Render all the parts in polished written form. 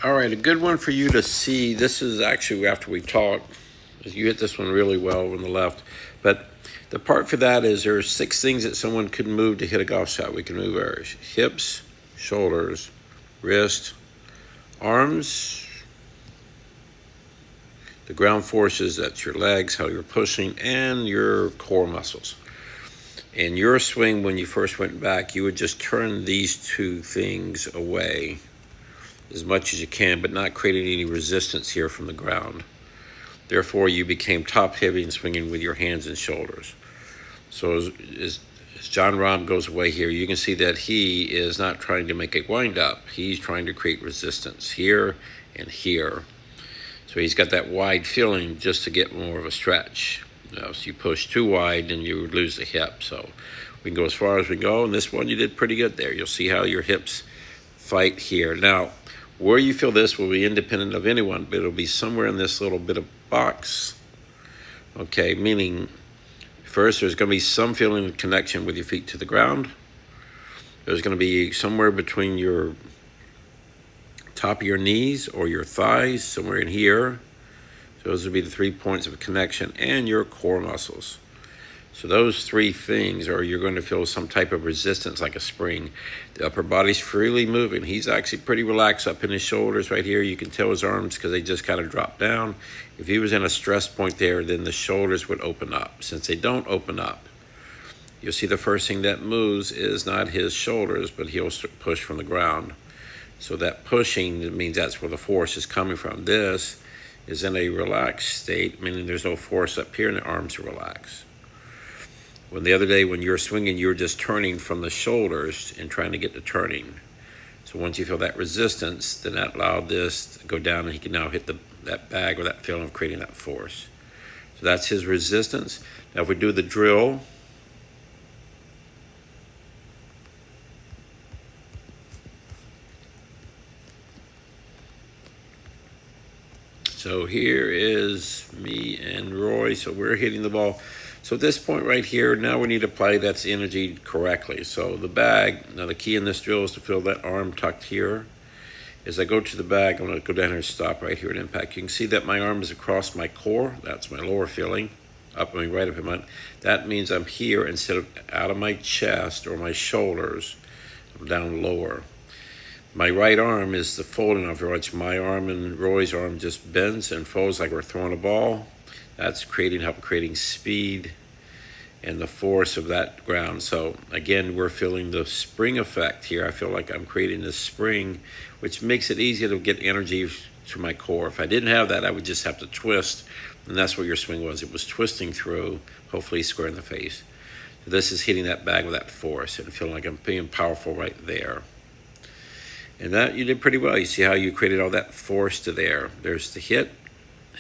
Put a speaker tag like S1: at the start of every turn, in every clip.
S1: All right, a good one for you to see. This is actually after we talked. You hit this one really well on the left. But the part for that is there are 6 things that someone could move to hit a golf shot. We can move our hips, shoulders, wrist, arms, the ground forces, that's your legs, how you're pushing, and your core muscles. In your swing, when you first went back, you would just turn these 2 things away as much as you can, but not creating any resistance here from the ground. Therefore, you became top heavy and swinging with your hands and shoulders. So as Jon Rahm goes away here, you can see that he is not trying to make a wind up. He's trying to create resistance here and here. So he's got that wide feeling just to get more of a stretch. So you push too wide and you would lose the hip. So we can go as far as we go. And this one you did pretty good there. You'll see how your hips fight here. Now, where you feel this will be independent of anyone, but it'll be somewhere in this little bit of box. Okay, meaning first there's going to be some feeling of connection with your feet to the ground. There's going to be somewhere between your top of your knees or your thighs, somewhere in here. So those would be the 3 points of connection, and your core muscles. So those 3 things are you're going to feel some type of resistance like a spring. The upper body's freely moving. He's actually pretty relaxed up in his shoulders right here. You can tell his arms because they just kind of drop down. If he was in a stress point there, then the shoulders would open up. Since they don't open up, you'll see the first thing that moves is not his shoulders, but he'll push from the ground. So that pushing means that's where the force is coming from. This is in a relaxed state, meaning there's no force up here and the arms are relaxed. When the other day when you were swinging, you were just turning from the shoulders and trying to get to turning. So once you feel that resistance, then that allowed this to go down and he can now hit that bag or that feeling of creating that force. So that's his resistance. Now if we do the drill, so here is me and Roy. So we're hitting the ball. So at this point right here, now we need to apply that energy correctly. So the bag, now the key in this drill is to feel that arm tucked here. As I go to the bag, I'm going to go down here and stop right here at impact. You can see that my arm is across my core. That's my lower feeling, right up in my, that means I'm here instead of out of my chest or my shoulders. I'm down lower. My right arm is the folding of which my arm and Roy's arm just bends and folds like we're throwing a ball. That's help creating speed and the force of that ground. So again, we're feeling the spring effect here. I feel like I'm creating this spring, which makes it easier to get energy to my core. If I didn't have that, I would just have to twist, and that's what your swing was. It was twisting through, hopefully square in the face. So this is hitting that bag with that force and feeling like I'm being powerful right there. And that you did pretty well. You see how you created all that force to there. There's the hit.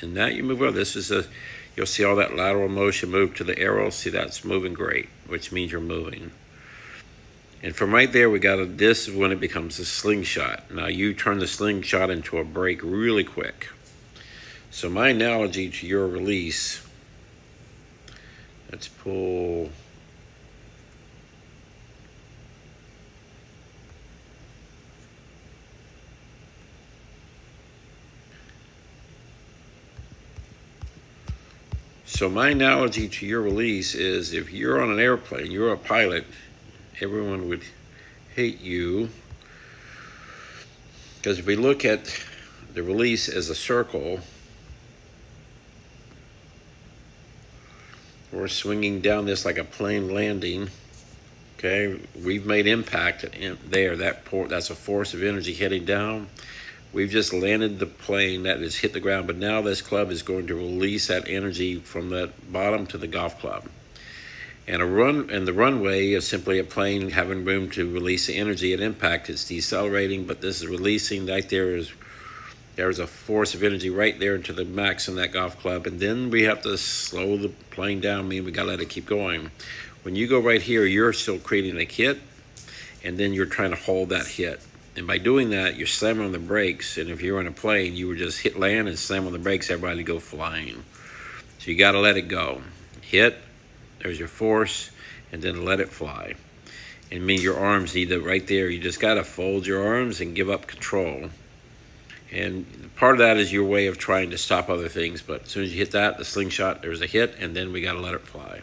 S1: And now you move well. You'll see all that lateral motion move to the arrow. See, that's moving great, which means you're moving. And from right there, this is when it becomes a slingshot. Now you turn the slingshot into a break really quick. So my analogy to your release, let's pull. So my analogy to your release is if you're on an airplane, you're a pilot, everyone would hate you. Because if we look at the release as a circle, we're swinging down this like a plane landing. Okay, we've made impact in there. That's a force of energy heading down. We've just landed the plane that has hit the ground, but now this club is going to release that energy from the bottom to the golf club. And the runway is simply a plane having room to release the energy at impact. It's decelerating, but this is releasing. Right there's a force of energy right there into the max in that golf club. And then we have to slow the plane down, meaning we got to let it keep going. When you go right here, you're still creating a hit, and then you're trying to hold that hit. And by doing that, you're slamming on the brakes. And if you're on a plane, you would just hit land and slam on the brakes, everybody go flying. So you got to let it go. Hit, there's your force, and then let it fly. And mean your arms need to, right there, you just got to fold your arms and give up control. And part of that is your way of trying to stop other things, but as soon as you hit that, the slingshot, there's a hit, and then we got to let it fly.